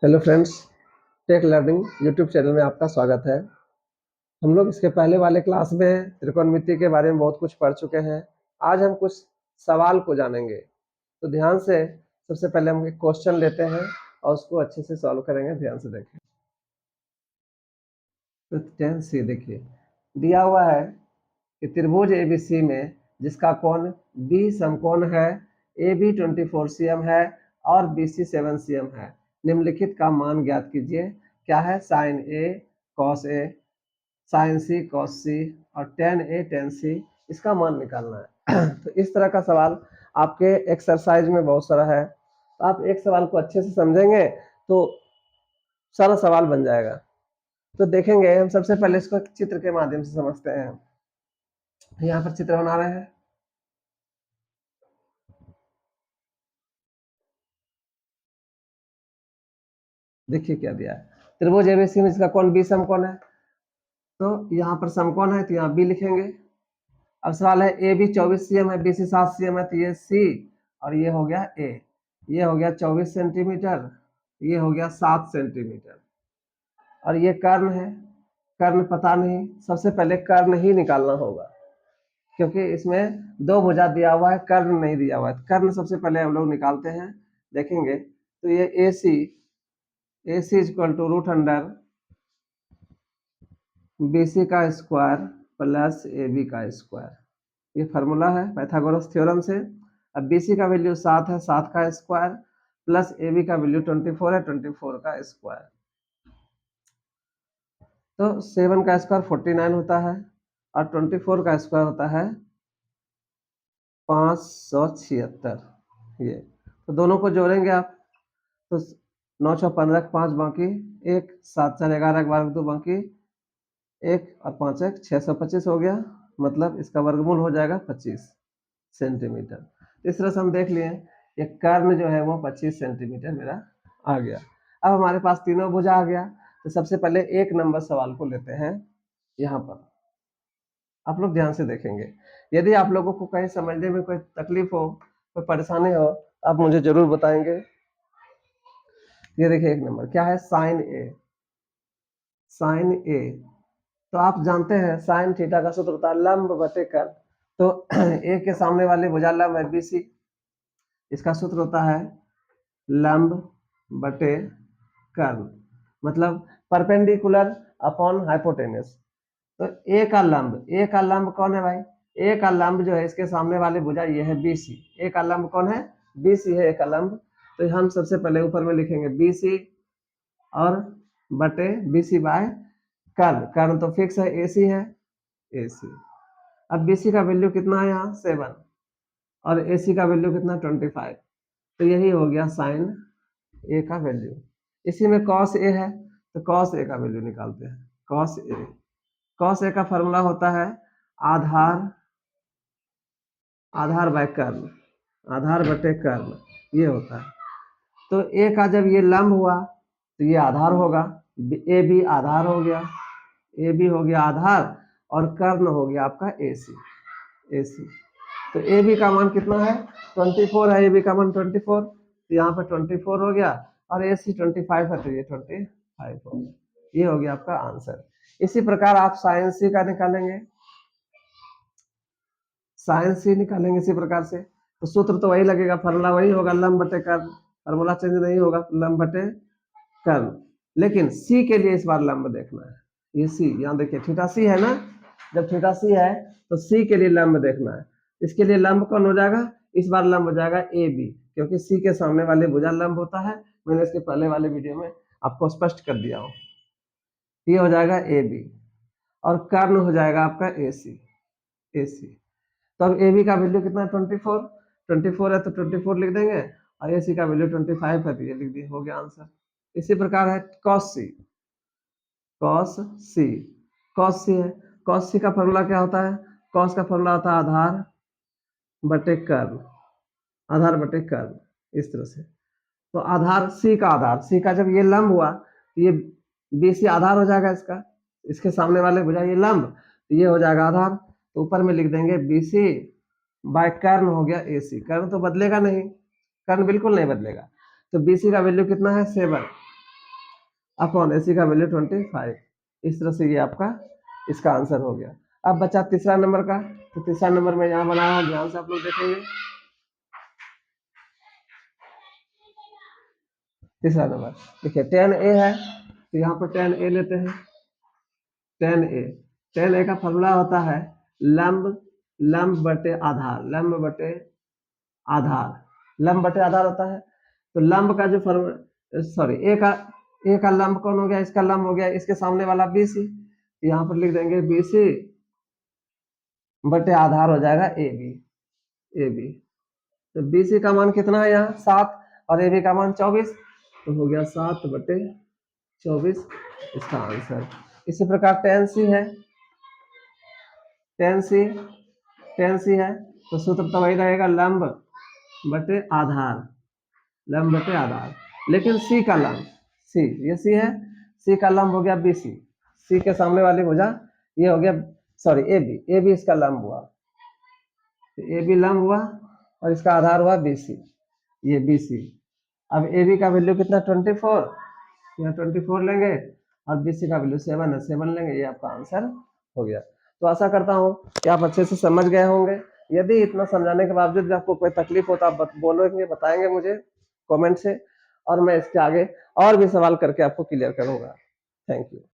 Hello friends, tech learning YouTube channel में आपका स्वागत है। हम लोग इसके पहले वाले क्लास में त्रिकोणमिति के बारे में बहुत कुछ पढ़ चुके हैं। आज हम कुछ सवाल को जानेंगे, तो ध्यान से सबसे पहले हम एक क्वेश्चन लेते हैं और उसको अच्छे से सॉल्व करेंगे। ध्यान से देखें। तो 10C देखिए, दिया हुआ है कि त्रिभुज एबीसी में जिसका कोण बी समकोण है, ए बी 24 cm है और बी सी 7 cm है, निम्नलिखित का मान ज्ञात कीजिए। क्या है? Sign A cos A, sign C cos सी और टेन ए टेन सी, इसका मान निकालना है। तो इस तरह का सवाल आपके एक्सरसाइज में बहुत सारा है। तो आप एक सवाल को अच्छे से समझेंगे तो सारा सवाल बन जाएगा। तो देखेंगे, हम सबसे पहले इसको चित्र के माध्यम से समझते हैं। यहाँ पर चित्र बना रहे हैं। देखिए क्या दिया है, त्रिभुज एबीसी में इसका कोण बी समकोण है, तो यहाँ पर समकोण है तो यहाँ बी लिखेंगे। अब सवाल है ए बी 24 cm है, बी सी 7 cm है, तो ये सी और ये हो गया ए, ये हो गया 24 सेंटीमीटर, ये हो गया 7 सेंटीमीटर। और ये कर्ण है, कर्ण पता नहीं, सबसे पहले कर्ण ही निकालना होगा क्योंकि इसमें दो भुजा दिया हुआ है, कर्ण नहीं दिया हुआ है। कर्ण सबसे पहले हम लोग निकालते हैं। देखेंगे तो ये A C equal to root under B C का स्क्वायर प्लस ए बी का स्क्वायर, ये फार्मूला है पाइथागोरस थ्योरम से। अब बी सी का वैल्यू 7 है, 7 का स्क्वायर प्लस ए बी का वैल्यू 24 है, 24 का स्क्वायर। तो 7 का स्क्वायर 49 होता है और 24 का स्क्वायर होता है 576। ये तो दोनों को जोड़ेंगे आप, तो 9 6 15 5 बाकी 1 7 4 11 12 2 बाकी 1 और 5 1 625 हो गया। मतलब इसका वर्गमूल हो जाएगा 25 सेंटीमीटर। इस तरह से हम देख लिए ये कर्ण जो है वो 25 सेंटीमीटर मेरा आ गया। अब हमारे पास तीनों भुजा आ गया, तो सबसे पहले एक नंबर सवाल को लेते हैं। यहाँ पर आप लोग ध्यान से देखेंगे, यदि आप लोगों को कहीं समझने में कोई तकलीफ हो, कोई परेशानी हो, आप मुझे जरूर बताएंगे। ये देखिए एक नंबर क्या है, साइन ए। साइन ए तो आप जानते हैं साइन थीटा का सूत्र होता है लंब बटे कर्ण। तो ए के सामने वाली भुजा लंब है बीसी, इसका सूत्र होता है लंब बटे कर्ण, मतलब परपेंडिकुलर अपॉन हाइपोटेनस। तो ए का लंब कौन है भाई? ए का लंब जो है इसके सामने वाली भुजा ये है बीसी। ए का लंब कौन है? बीसी है ए का लंब। तो हम सबसे पहले ऊपर में लिखेंगे बीसी और बटे बीसी बाय कर्ण। कर्ण तो फिक्स है, एसी है, एसी। अब बीसी का वैल्यू कितना है यहाँ 7 और एसी का वैल्यू कितना 25। तो यही हो गया साइन ए का वैल्यू। इसी में कॉस ए है, तो कॉस ए का वैल्यू निकालते हैं। कॉस ए, कॉस ए का फॉर्मूला होता है आधार, आधार बाय कर्ण, आधार बटे कर्ण, ये होता है। तो ए का जब ये लंब हुआ तो ये आधार होगा, ए बी आधार हो गया, ए बी हो गया आधार और कर्ण हो गया आपका ए सी, ए सी। तो ए बी का मान कितना है 24 है, ए बी का मान 24, तो यहाँ पर 24 हो गया और ए सी 25 है, तो ये 25 हो गया। ये हो गया आपका आंसर। इसी प्रकार आप साइन सी का निकालेंगे, साइन सी निकालेंगे इसी प्रकार से। तो सूत्र तो वही लगेगा, फॉर्मूला वही होगा लंब बटे कर्ण, फॉर्मूला चेंज नहीं होगा, लंब बटे कर्ण। लेकिन सी के लिए इस बार लंब देखना है, ये सी यहाँ देखिए थीटा सी है ना, जब थीटा सी है तो सी के लिए लंब देखना है। इसके लिए लंब कौन हो जाएगा? इस बार लंब हो जाएगा ए बी, क्योंकि सी के सामने वाले भुजा लंब होता है। मैंने इसके पहले वाले वीडियो में आपको स्पष्ट कर दिया हूँ। ये हो जाएगा ए बी और कर्ण हो जाएगा आपका ए सी, ए सी। तो अब ए बी का वैल्यू कितना है 24, 24 है तो 24 लिख देंगे और ए सी का वैल्यू 25 है तो ये लिख दिए, हो गया आंसर। इसी प्रकार है कॉस सी, कॉस सी, कॉस सी है, कॉस सी का फॉर्मूला क्या होता है? कॉस का फॉर्मूला होता है आधार बटे कर्ण, आधार बटे कर्ण, इस तरह से। तो आधार सी का, आधार सी का जब ये लंब हुआ तो ये बी सी आधार हो जाएगा इसका, इसके सामने वाले भुजा ये लंब, तो ये हो जाएगा आधार। तो ऊपर में लिख देंगे बी सी बाय कर्ण हो गया ए सी। कर्ण तो बदलेगा नहीं, कर्ण बिल्कुल नहीं बदलेगा। तो बी सी का वैल्यू कितना है 7 अपॉन AC का वैल्यू 25। इस तरह से ये आपका इसका आंसर हो गया। अब बचा तीसरा नंबर का, तो तीसरा नंबर में यहाँ बना हूँ, ध्यान से आप लोग देखेंगे। तीसरा नंबर देखिए 10A है, तो यहाँ पर 10A लेते हैं। 10A का फॉर्मूला होता है लंब लंब बटे आधार, लंब बटे आधार, लंब बटे आधार होता है। तो लंब का जो फॉर्मूला, सॉरी ए का लंब कौन हो गया, इसका लंब हो गया इसके सामने वाला BC, यहाँ पर लिख देंगे BC बटे आधार हो जाएगा AB। तो BC का मान कितना है यहाँ 7 और AB का मान 24, तो हो गया 7 बटे 24 इसका आंसर। इसी प्रकार 10C है, 10C है, तो सूत्र तो वही रहेगा लंब बटे आधार, लंब बटे आधार। लेकिन C का लंब, ये C है, C का लंब हो गया BC, C के सामने वाली भुजा ये हो गया, सॉरी AB इसका लंब हुआ, AB लंब हुआ और इसका आधार हुआ BC, ये BC। अब AB का वैल्यू कितना 24, यहाँ 24 लेंगे और BC का वैल्यू 7 है, 7 लेंगे, ये आपका आंसर हो गया। तो आशा करता हूँ कि आप अच्छे से समझ गए होंगे। यदि इतना समझाने के बावजूद भी आपको कोई तकलीफ हो तो आप बोलोगे, बताएंगे मुझे कमेंट से, और मैं इसके आगे और भी सवाल करके आपको क्लियर करूंगा। Thank you.